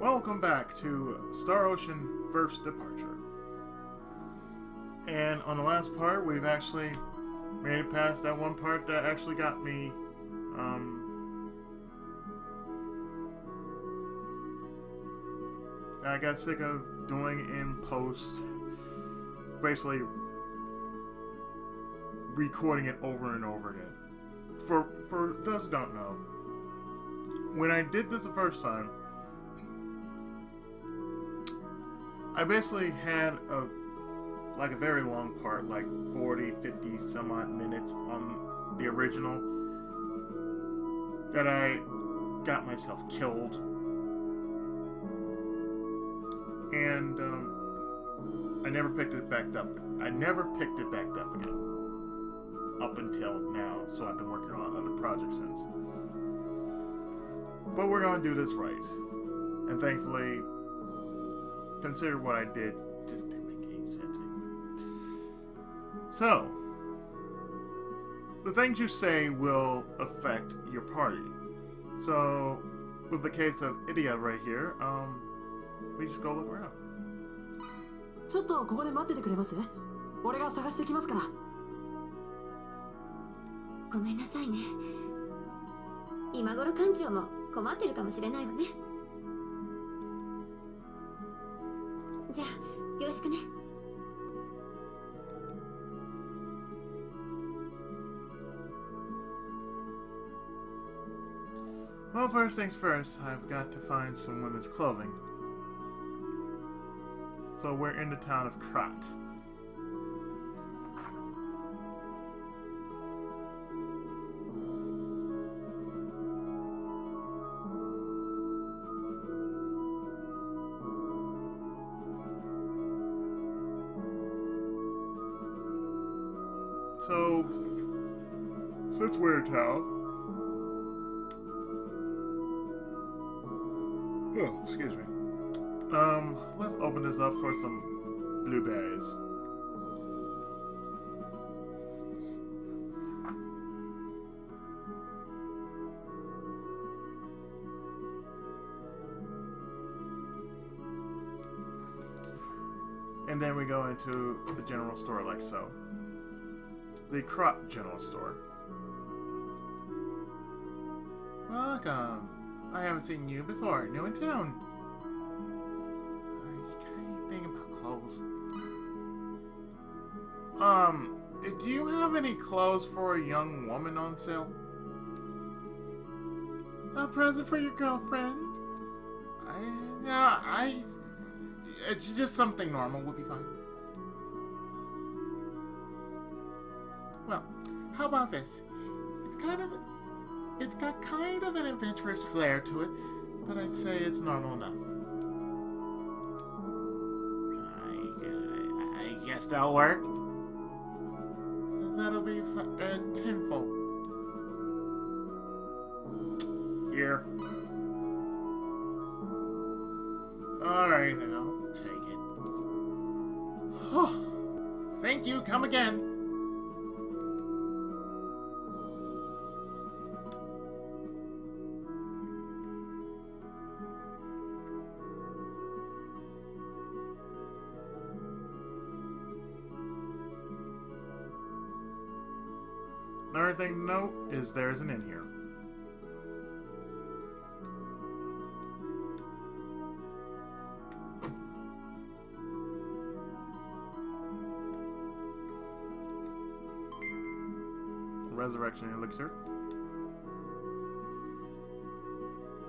Welcome back to Star Ocean First Departure. And on the last part, we've actually made it past that one part that actually got me, I got sick of doing in post, basically recording it over and over again. For those who don't know, when I did this the first time, I basically had a very long part, like 40, 50 some odd minutes on the original, that I got myself killed. And I never picked it back up. Again up until now, so I've been working on other projects since. But we're going to do this right. And thankfully, consider what I did just didn't make any sense anyway. So, the things you say will affect your party. So, with the case of Idia right here, we just go look around. ちょっとここで待っててくれます？俺が探してきますから。ごめんなさいね。今頃館長も困ってるかもしれないわね。じゃあよろしくね。Well, first things first, I've got to find some women's clothing. So we're in the town of Krat. So, since we're in town, oh, excuse me. Let's open this up for some blueberries. And then we go into the general store like so. The Crop General Store. Welcome. I haven't seen you before. New in town. You got anything about clothes? Do you have any clothes for a young woman on sale? A present for your girlfriend? It's just something normal would be fine. Well, how about this? It's got kind of an adventurous flair to it, but I'd say it's normal enough. I guess that'll work. That'll be tenfold. Here. Alright, I'll take it. Thank you, come again. Another thing to note is there's an inn here. Resurrection elixir.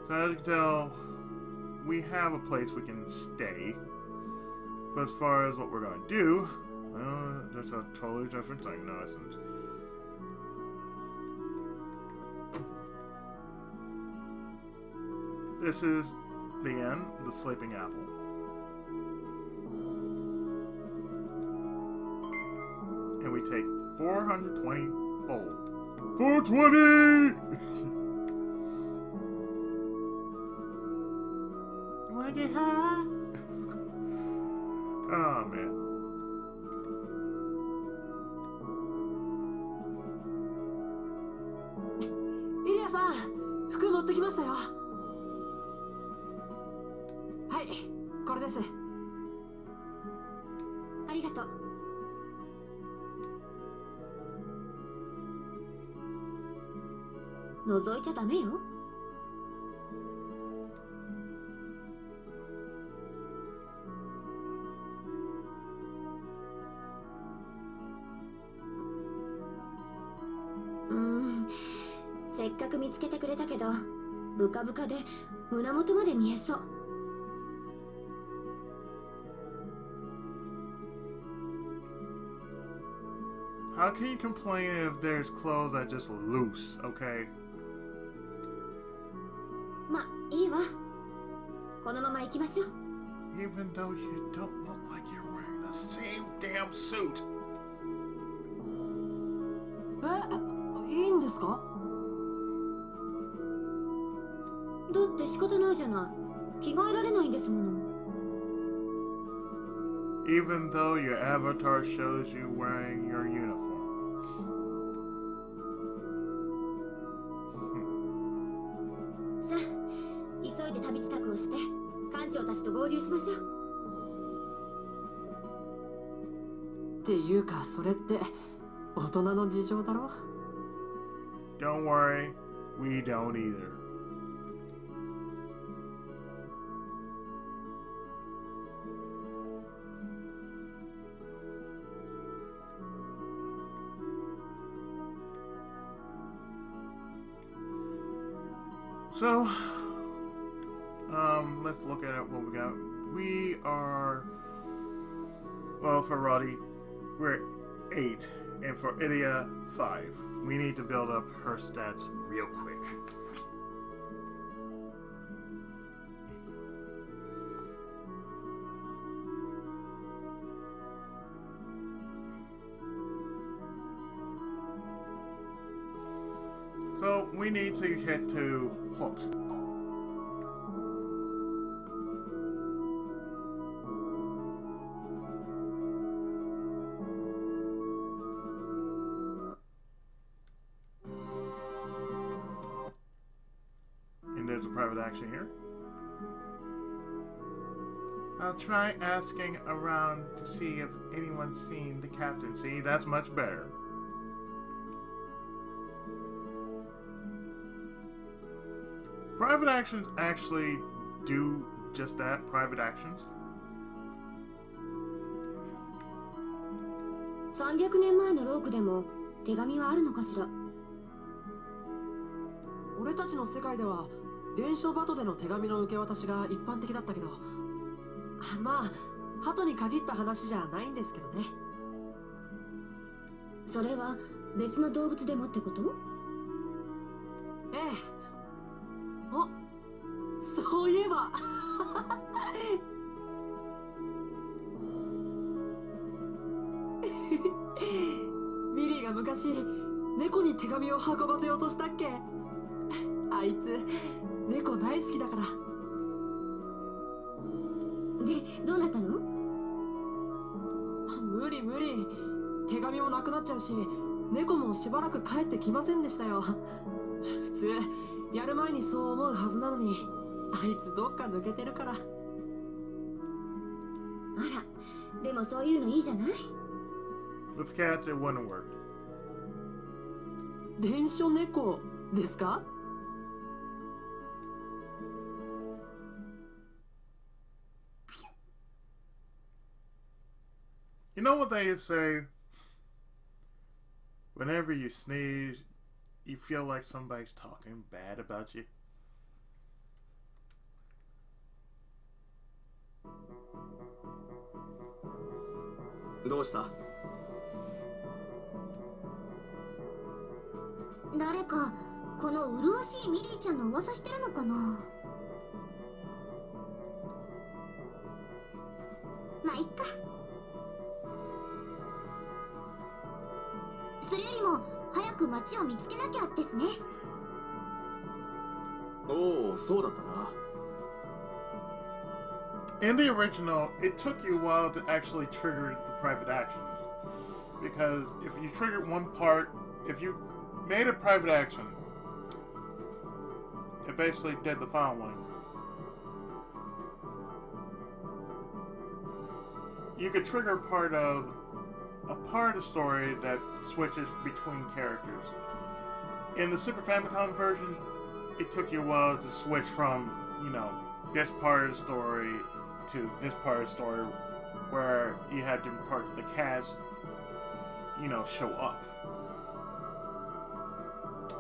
So as you can tell, we have a place we can stay. But as far as what we're going to do, well, that's a totally different thing. No, it's not. This is the inn, the Sleeping Apple. And we take 420 fold. 420! You wanna get high? Oh, man. Idia-san, 服持ってきましたよ。はい、これです。ありがとう。覗いちゃダメよ。せっかく見つけてくれたけど、ブカブカで胸元まで見えそう。How can you complain if there's clothes that just loose, okay? ま、いいわ。このまま行きましょう。Even though you don't look like you're wearing the same damn suit. いいんですか？だって仕方ないじゃない。着替えられないんですもの。Even though your avatar shows you wearing your uniform. さあ、急いで旅支度をして館長たちと合流しましょう。っていうか、それって大人の事情だろ？ Don't worry, we don't either. So, let's look at what we got. We are, well, for Roddy, we're 8, and for Idia, 5. We need to build up her stats real quick. So, we need to head to Holt. And there's a private action here. I'll try asking around to see if anyone's seen the captain. See, that's much better. Private actions actually do just that, private actions. 300年前のロークでも手紙はあるのかしら。俺たちの世界では伝書バトでの手紙の受け渡しが一般的だったけど、まあ鳩に限った話じゃないんですけどね。それは別の動物でもってこと？ええ。あ、そういえばミリーが昔猫に手紙を運ばせようとしたっけ？あいつ猫大好きだから。で、どうなったの？無理。手紙もなくなっちゃうし、猫もしばらく帰ってきませんでしたよ。普通やる前にそう思うはずなのに、あいつどっか抜けてるから。あら、でもそういうのいいじゃない？ With cats, it wouldn't work. 伝書猫ですか？You know what they say? Whenever you sneeze, you feel like somebody's talking bad about you. どうした？誰かこの麗しいミリーちゃんの噂してるのかな？まあいっか。それよりも早く街を見つけなきゃですね。おお、そうだったな。In the original, it took you a while to actually trigger the private actions. Because if you triggered one part, if you made a private action, it basically did the following. you could trigger a part of the story that switches between characters. In the Super Famicom version, it took you a while to switch from, this part of the story to this part of the story, where you had different parts of the cast, show up.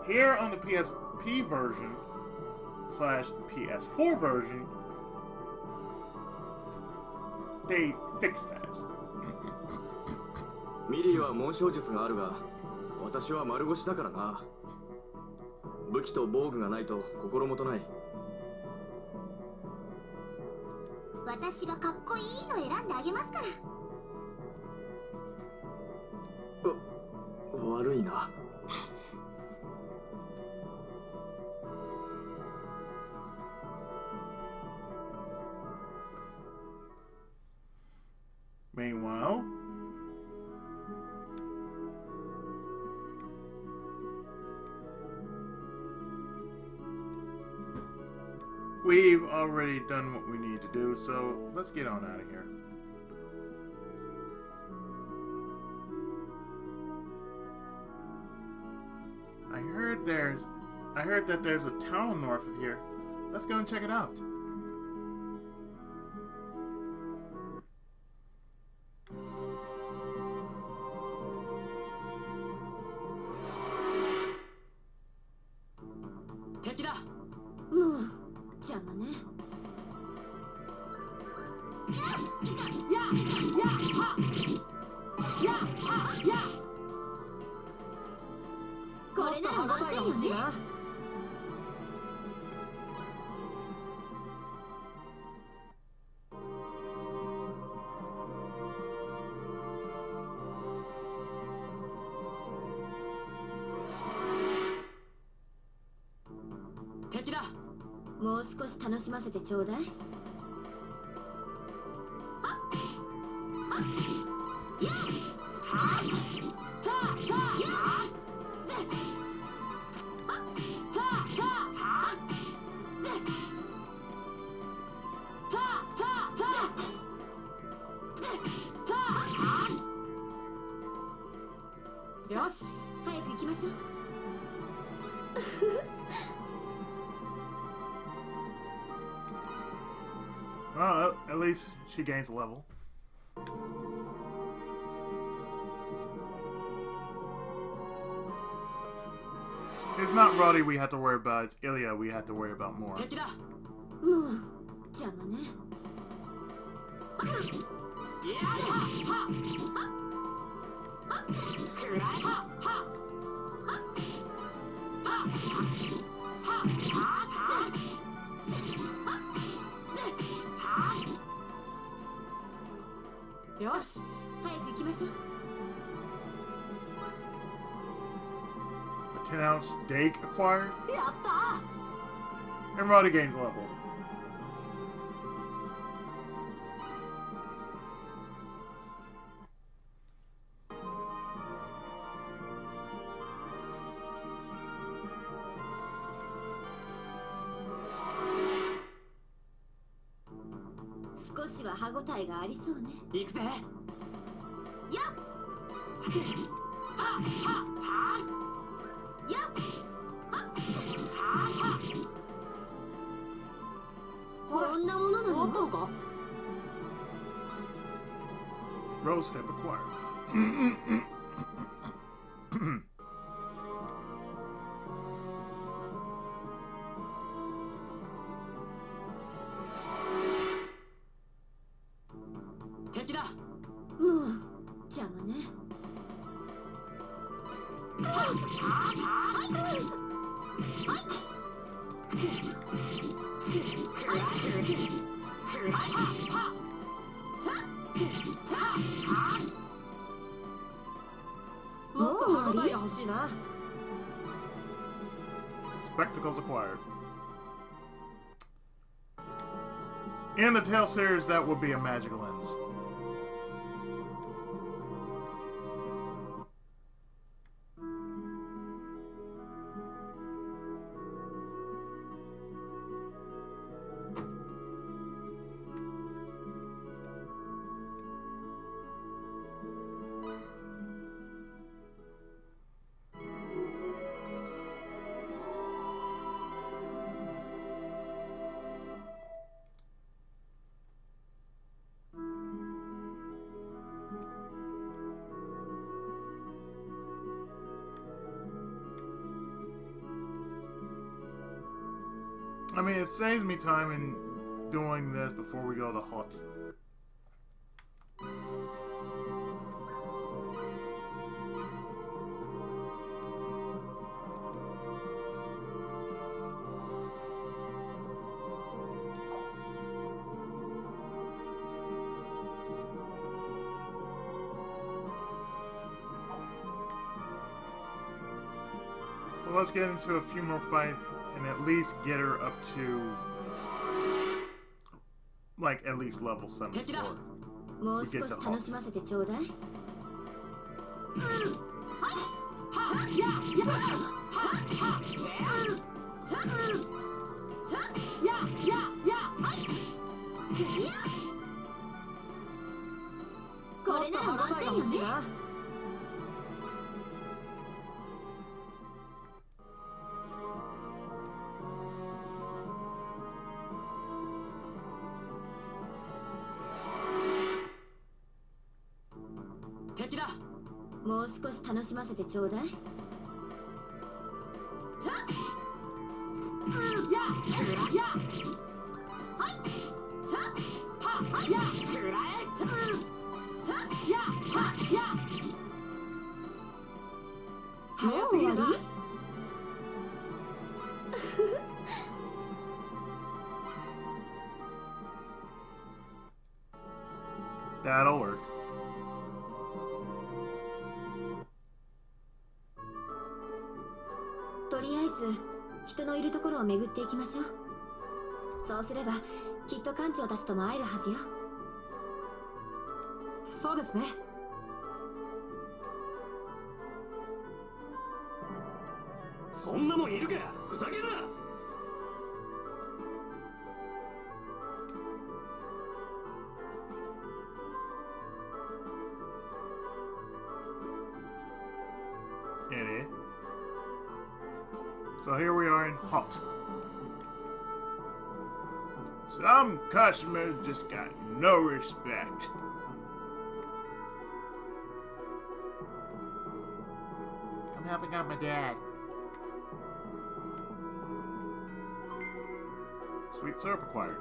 Here on the PSP version / PS4 version, they fixed that. ミリーは紋章術があるが、私は丸腰だからな。武器と防具がないと心もとない。私がかっこいいの選んであげますから。悪いな。Meanwhile, we've already done what we need to do, so let's get on out of here. I heard that there's a town north of here. Let's go and check it out.もう少し楽しませてちょうだい。よし、早く行きましょう。Well, at least she gains a level. It's not Roddy we have to worry about, it's Ilya we have to worry about more. もう邪魔ね。よし、早く行きましょう。A 10-ounce steak acquired, やったー。 and Roddy gains a level.少しは歯ごたえがありそうね。行くぜ。やっ。やっ。こんなものなの？本当か？ Rose hip acquired. 敵だ。もう邪魔ね。もっと歯応えが欲しいな。 Spectacles acquired. In the Tail series, that would be a magic lens. I mean, it saves me time in doing this before we go to Hot. So let's get into a few more fights and at least get her up to, like, at least level 74. もう少し楽しませてちょうだい。これなら満点よね。もう少し楽しませてちょうだい。もう終わり？That'll work. とりあえず人のいるところを巡っていきましょう。そうすればきっと館長たちとも会えるはずよ。そうですね。そんなもんいるか。ふざけんな。Idiot. So here we are in Hot. Some customers just got no respect. I'm helping out my dad. Sweet syrup acquired.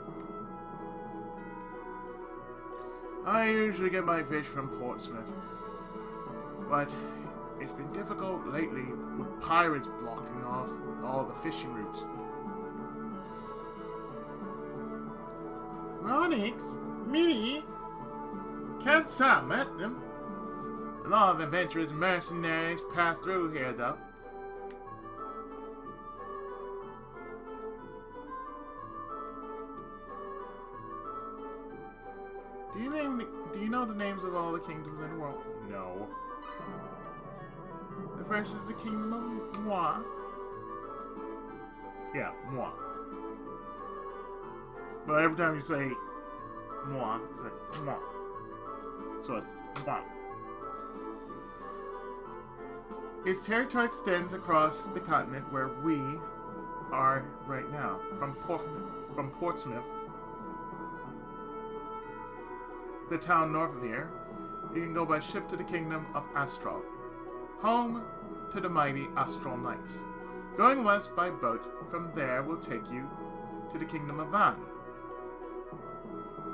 I usually get my fish from Portsmouth, but it's been difficult lately with pirates blocking off all the fishing routes. Ronix, me, can't some met them. A lot of adventurous mercenaries pass through here, though. Do you know the names of all the kingdoms in the world? No. The first is the Kingdom of Juan. Yeah, moi. But every time you say moi, it's like moi. So it's moi. Its territory extends across the continent where we are right now. From Portsmouth, the town north of here, you can go by ship to the Kingdom of Astral, home to the mighty Astral Knights. Going west by boat from there will take you to the Kingdom of Juan.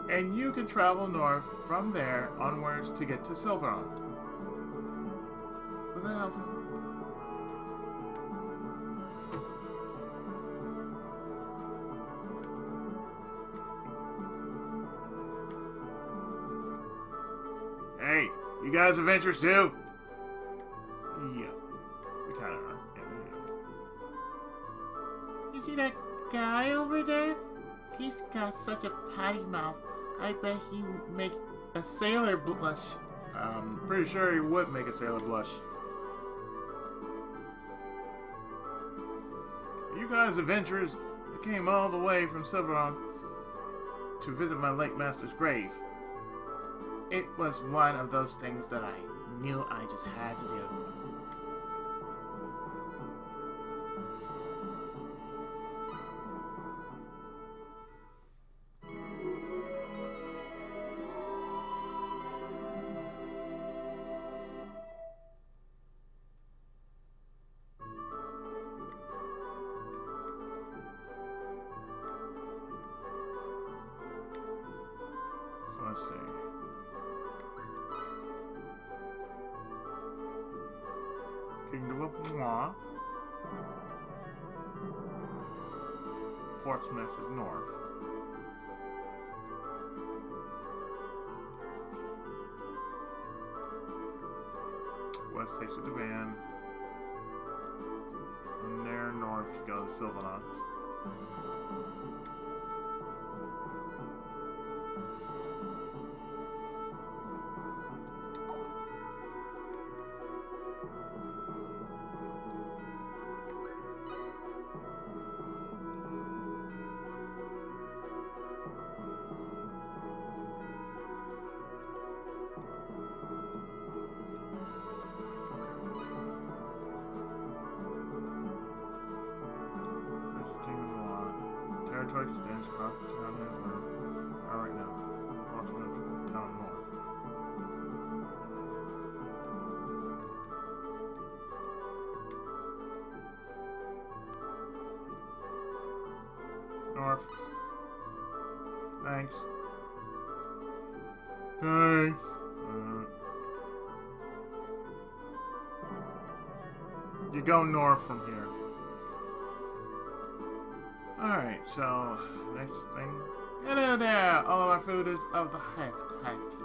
And you can travel north from there onwards to get to Silverland. Was that helpful? Hey, you guys adventurous too? Yeah, we kind of are. Yeah. You see that guy over there? He's got such a potty mouth. I bet he make a sailor blush. I'm pretty sure he would make a sailor blush. You guys adventurers, I came all the way from Silverland to visit my late master's grave. It was one of those things that I knew I just had to do. Let's see. Kingdom of Juan. Portsmouth is north. West takes you to Van. From there north you go to Sylvanant. Territory extends across the town network. Alright now. Portsmouth town north. North. Thanks. Thanks. You go north from here. Alright, so next thing. Hello there! All of our food is of the highest quality.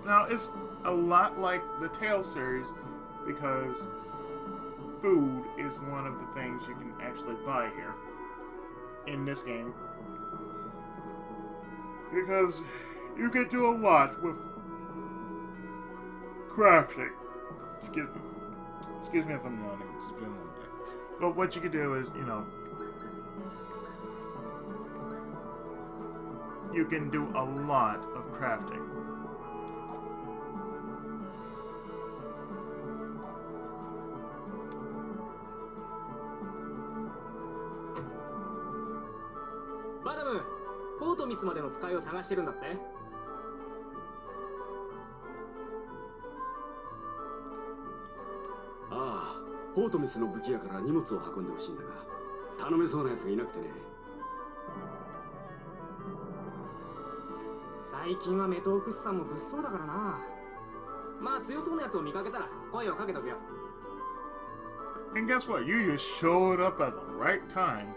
Now, it's a lot like the Tales series because food is one of the things you can actually buy here in this game. Because you can do a lot with crafting. Excuse me if I'm yawning. It's been a long day. But what you can do is, you know, you can do a lot of crafting. Madam, ポートミスまでの使いを探してるんだって。ああ、ポートミスの武器屋から荷物を運んでほしいんだが、頼めそうなやつがいなくてね。最近はメトークスさんも物騒だからな。まあ強そうなやつを見かけたら声をかけとくよ。And guess what? You just showed up at the right time.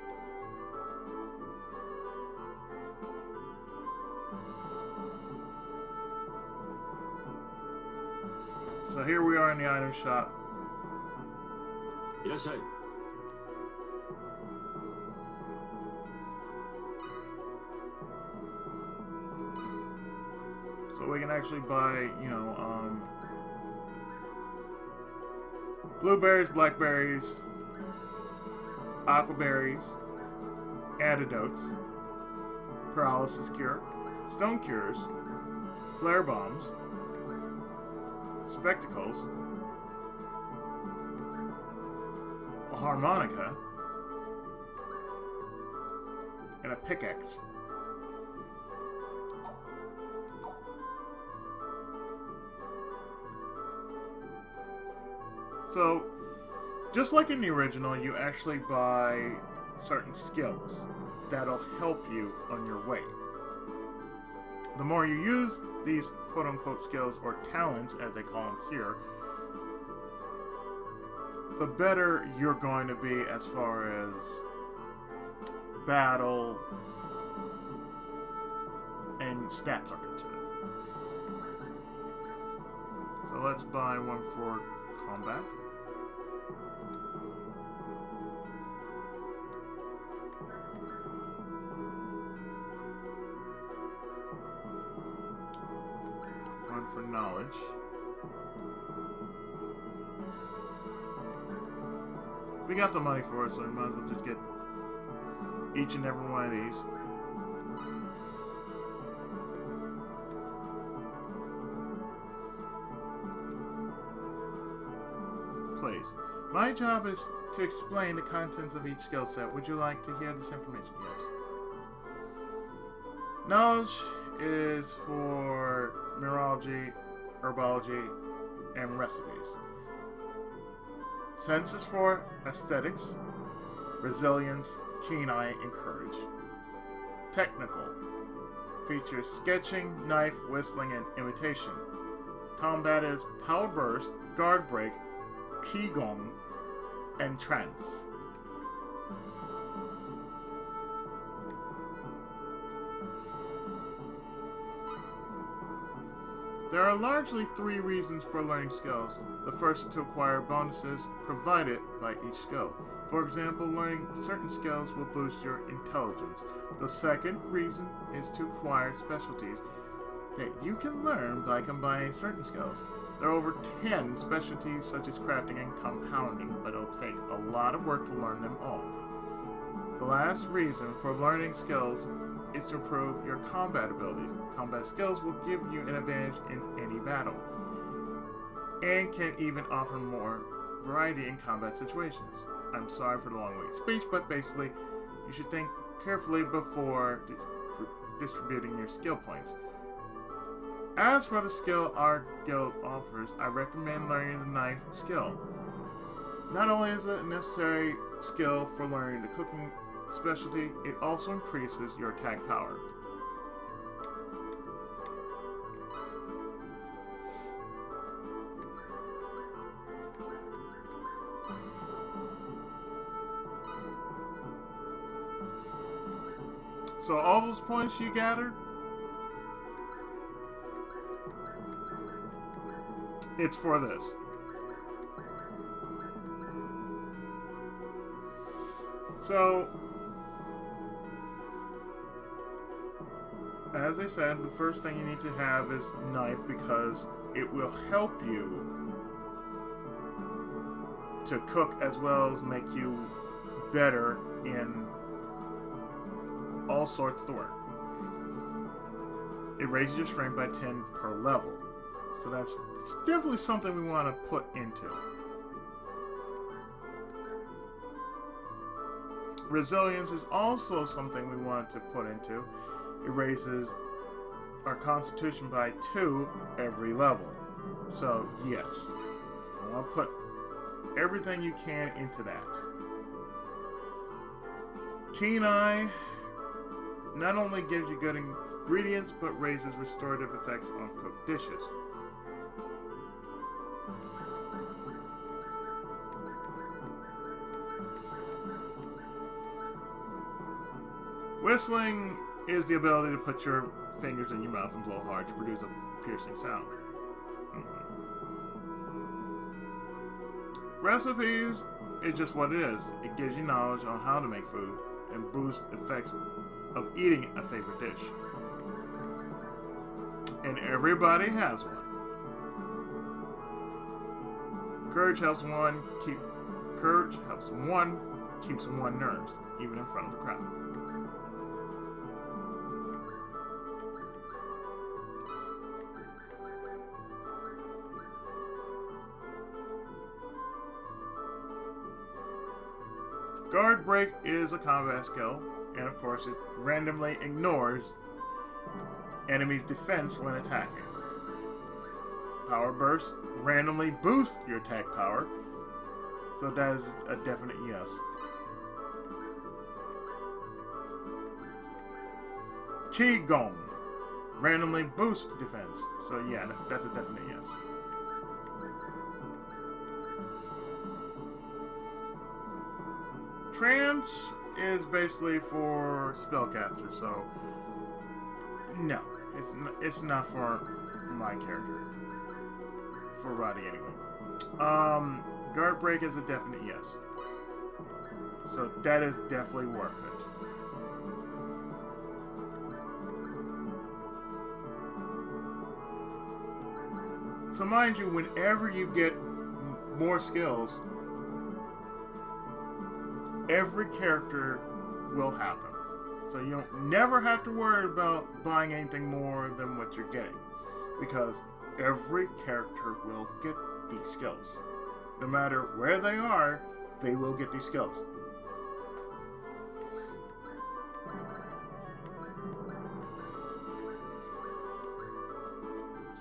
So here we are in the item shop. いらっしゃい。So we can actually buy, you know, blueberries, blackberries, aquaberries, antidotes, paralysis cure, stone cures, flare bombs, spectacles, a harmonica, and a pickaxe. So, just like in the original, you actually buy certain skills that'll help you on your way. The more you use these quote-unquote skills, or talents as they call them here, the better you're going to be as far as battle and stats are concerned. So let's buy one for combat. One for knowledge. We got the money for it, so we might as well just get each and every one of these. Please. My job is to explain the contents of each skill set. Would you like to hear this information? Yes. Knowledge is for neurology, herbology, and recipes. Sense is for aesthetics, resilience, keen eye, and courage. Technical features sketching, knife, whistling, and imitation. Combat is power burst, guard break, qigong, and trance. There are largely 3 reasons for learning skills. The first is to acquire bonuses provided by each skill. For example, learning certain skills will boost your intelligence. The second reason is to acquire specialties that you can learn by combining certain skills. There are over 10 specialties such as crafting and compounding, but it'll take a lot of work to learn them all. The last reason for learning skills is to improve your combat abilities. Combat skills will give you an advantage in any battle, and can even offer more variety in combat situations. I'm sorry for the long-winded speech, but basically, you should think carefully before distributing your skill points. As for the skill our guild offers, I recommend learning the knife skill. Not only is it a necessary skill for learning the cooking specialty, it also increases your attack power. So all those points you gathered, it's for this. So, as I said, the first thing you need to have is knife, because it will help you to cook as well as make you better in all sorts of the work. It raises your strength by 10 per level. So that's definitely something we want to put into. Resilience is also something we want to put into. It raises our constitution by 2 every level. So yes, I want to put everything you can into that. Keen eye not only gives you good ingredients, but raises restorative effects on cooked dishes. Whistling is the ability to put your fingers in your mouth and blow hard to produce a piercing sound. Recipes is just what it is. It gives you knowledge on how to make food and boosts effects of eating a favorite dish. And everybody has one. Courage helps one keeps one nerves, even in front of a crowd. Guard break is a combat skill, and of course it randomly ignores enemies' defense when attacking. Power burst randomly boosts your attack power, so that is a definite yes. Qigong randomly boosts defense, so yeah, that's a definite yes. Trance is basically for spellcasters, so no, it's not for my character. For Roddy anyway. Guard break is a definite yes. So that is definitely worth it. So mind you, whenever you get more skills, every character will have them. So you don't never have to worry about buying anything more than what you're getting, because every character will get these skills. No matter where they are, they will get these skills.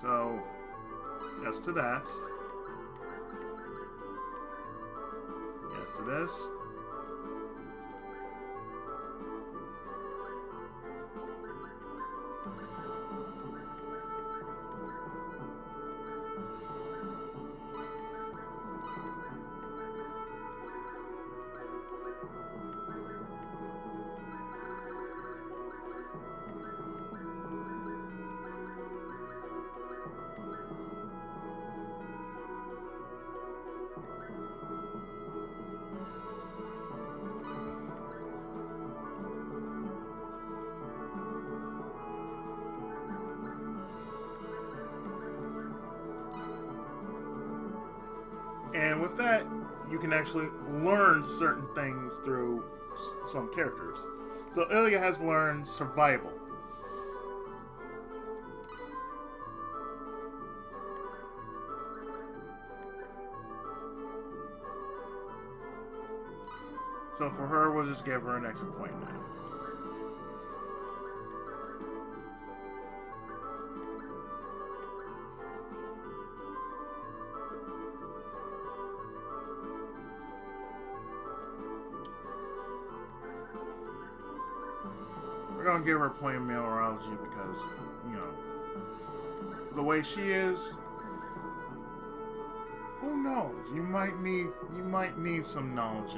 So, yes to that. Yes to this. And with that, you can actually learn certain things through some characters. So Ilya has learned survival. So for her, we'll just give her an extra point now. We're gonna give her plain mineralogy because, you know, the way she is, who knows? You might need some knowledge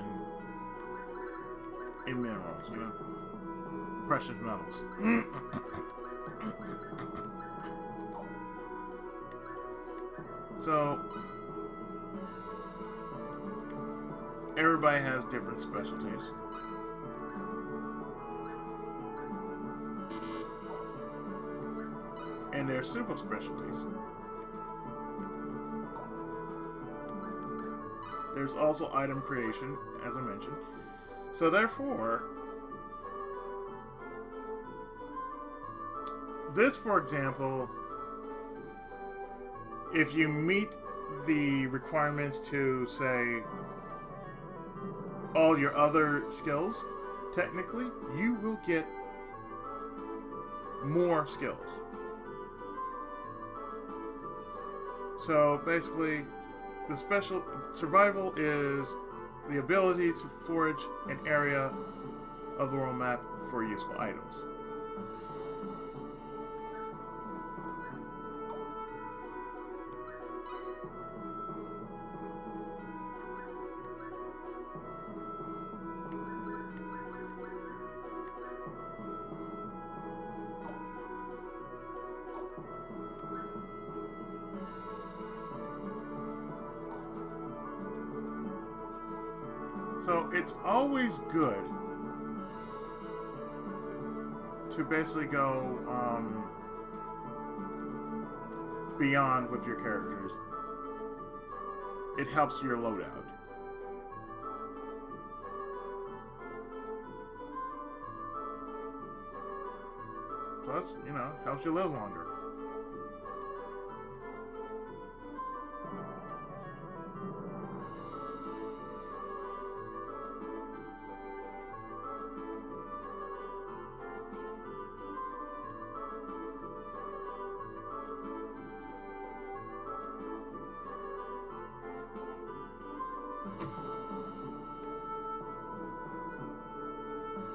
in minerals, you know? Precious metals. So everybody has different specialties. And their super specialties. There's also item creation, as I mentioned. So therefore, this, for example, if you meet the requirements to, say, all your other skills, technically, you will get more skills. So basically, the special survival is the ability to forage an area of the world map for useful items. So it's always good to basically go beyond with your characters. It helps your loadout. Plus, you know, helps you live longer.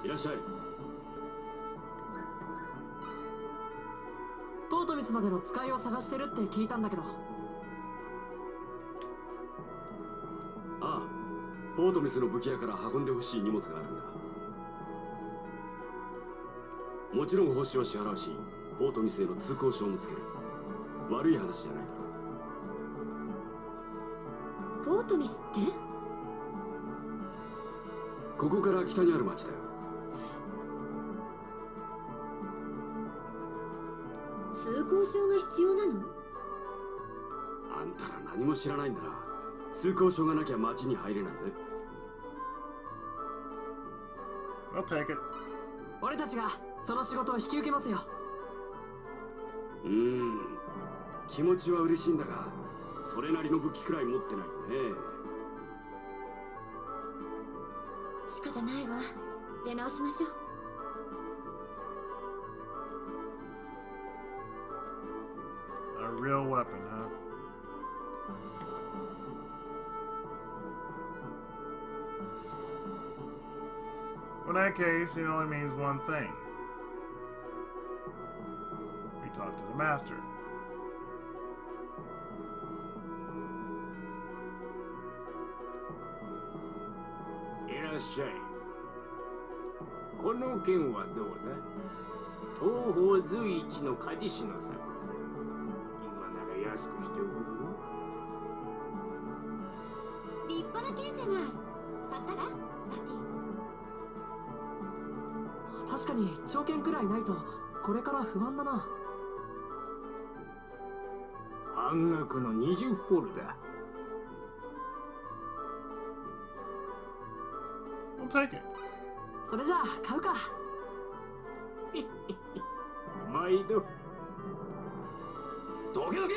いらっしゃい。ポートミスまでの使いを探してるって聞いたんだけど。ああ、ポートミスの武器屋から運んでほしい荷物があるんだ。もちろん報酬は支払うし、ポートミスへの通行証もつける。悪い話じゃないだろう。ポートミスって？ここから北にある町だよ。通行証が必要なの？あんたら何も知らないんだな。通行証がなきゃ町に入れないぜ。I'll take it. 俺たちがその仕事を引き受けますよ。気持ちは嬉しいんだが、それなりの武器くらい持ってないとね。仕方ないわ。出直しましょう。A real weapon, huh? Well, in that case, it only means one thing. We talk to the master. いらっしゃい。この剣はどうだ？東方随一の鍛冶師の作。今なら安くしておくぞ。立派な剣じゃない。買ったら？ラティ。確かに長剣くらいないとこれから不安だな。半額の20ホルだ。take it. それじゃあ買うか。毎度。どけどけ。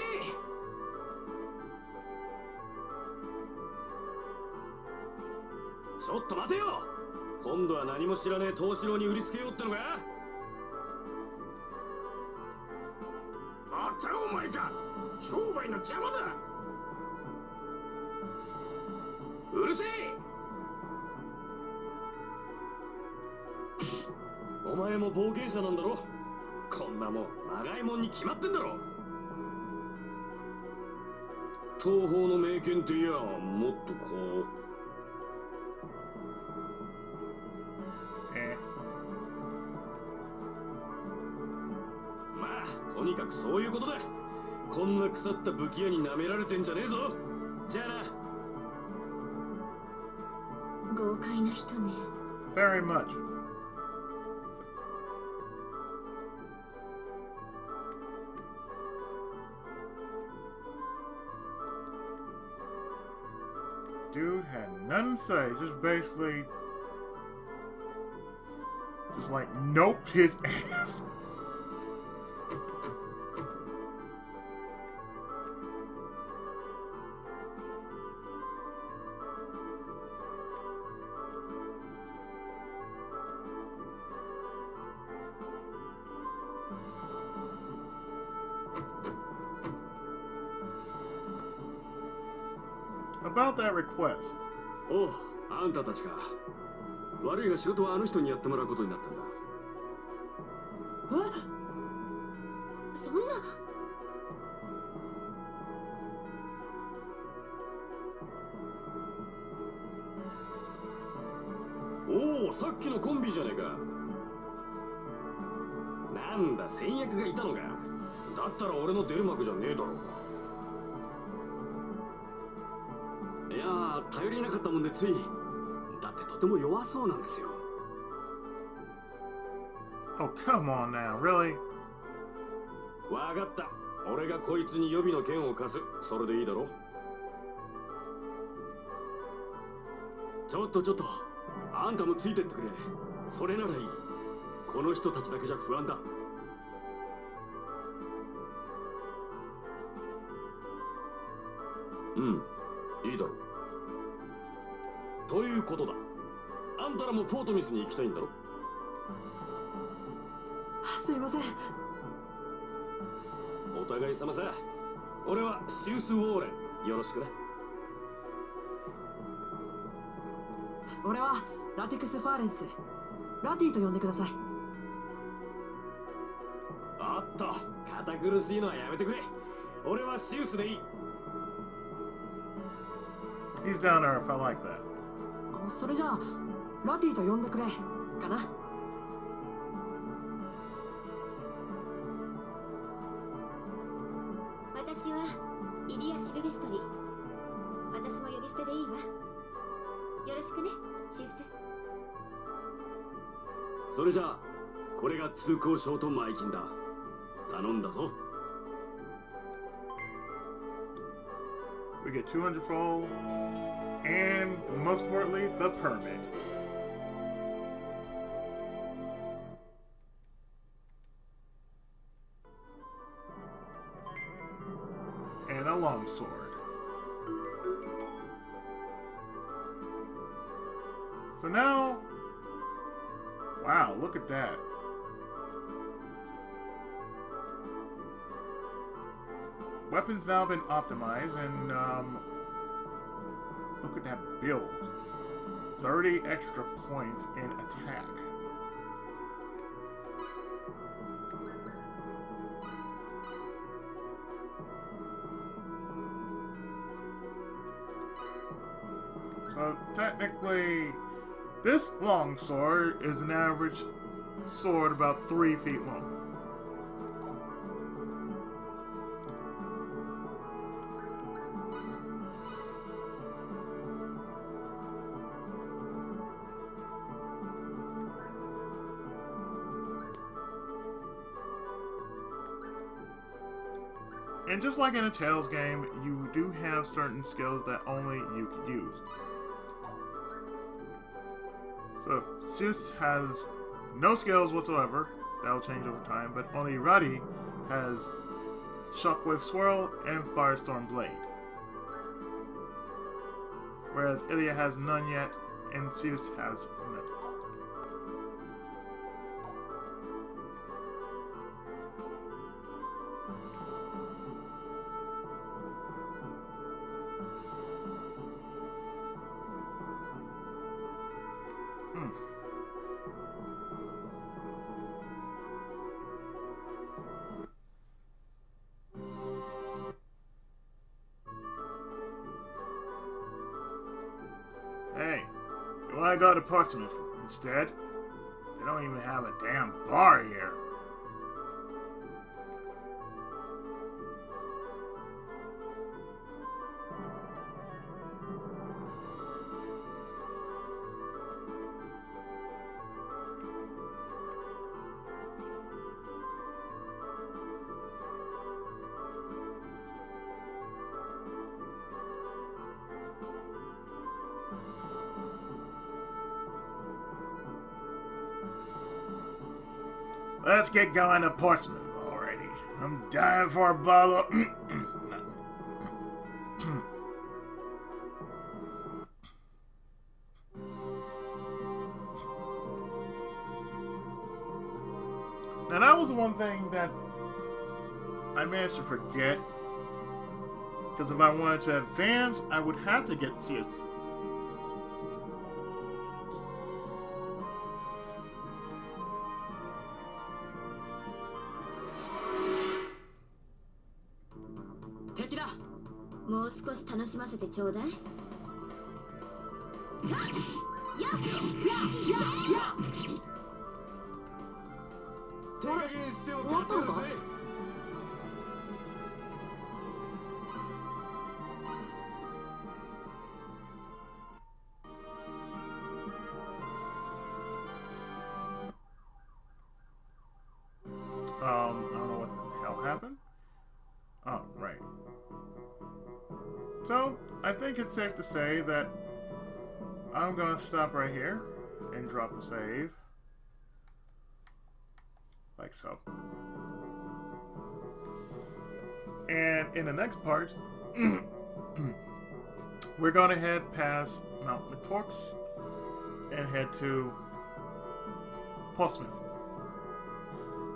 ちょっと待てよ。今度は何も知らねえ藤四郎に売りつけようってのか。またお前か。商売の邪魔だ。うるせえ。お前も冒険者なんだろ。こんなもんまがいもんに決まってんだろ。東方の名犬っていやもっとこう。まあとにかくそういうことだ。こんな腐った武器屋に舐められてんじゃねえぞ。じゃあな。豪快な人ね。 Very much. Dude had nothing to say, just basically just like noped his ass. About that request. おう、あんたたちか。悪いが仕事はあの人にやってもらうことになったんだ。そんな。おお、さっきのコンビじゃねえか。なんだ、先役がいたのか。だったら俺の出る幕じゃねえだろう。いやー、頼りなかったもんでつい。だってとても弱そうなんですよ。Oh, come on now, really? わかった。俺がこいつに予備の剣を貸す。それでいいだろ。ちょっと。あんたもついてってくれ。それならいい。この人たちだけじゃ不安だ。うん、いいだろう。ということだ。あんたらもポートミスに行きたいんだろ。すいません。お互い様さ。俺はシウス・ウォーレン。よろしくな。俺はラティクス・ファーレンス。ラティと呼んでください。おっと、堅苦しいのはやめてくれ。俺はシウスでいい。He's down to earth. I like that. それじゃあラティと呼んでくれかな。私はイリア・シルベストリ。私も呼び捨てでいいわ。よろしくね、シウス。それじゃあこれが通行証と前金だ。頼んだぞ。We get 200 fold, and most importantly, the permit. And a longsword. So now, wow, look at that. Weapons now been optimized, and look at that build. 30 extra points in attack. So technically, this longsword is an average sword about 3 feet long. And just like in a Tales game, you do have certain skills that only you can use. So Zeus has no skills whatsoever. That'll change over time, but only Roddy has Shockwave Swirl and Firestorm Blade. Whereas Ilya has none yet, and Zeus has none. Hey, you wanna go to Portsmouth instead? They don't even have a damn bar here. Let's get going to Portsmouth already. I'm dying for a bottle of... Now that was the one thing that I managed to forget. Because if I wanted to advance, I would have to get Zeus.もう少し楽しませてちょうだい。I don't know what the hell happened. Oh, right. So, I think it's safe to say that I'm gonna stop right here and drop a save. Like so. And in the next part, we're gonna head past Mount Letorx and head to Portsmouth.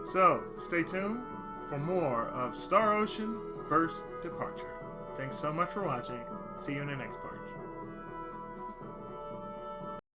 So, stay tuned for more of Star Ocean First Departure. Thanks so much for watching. See you in the next part.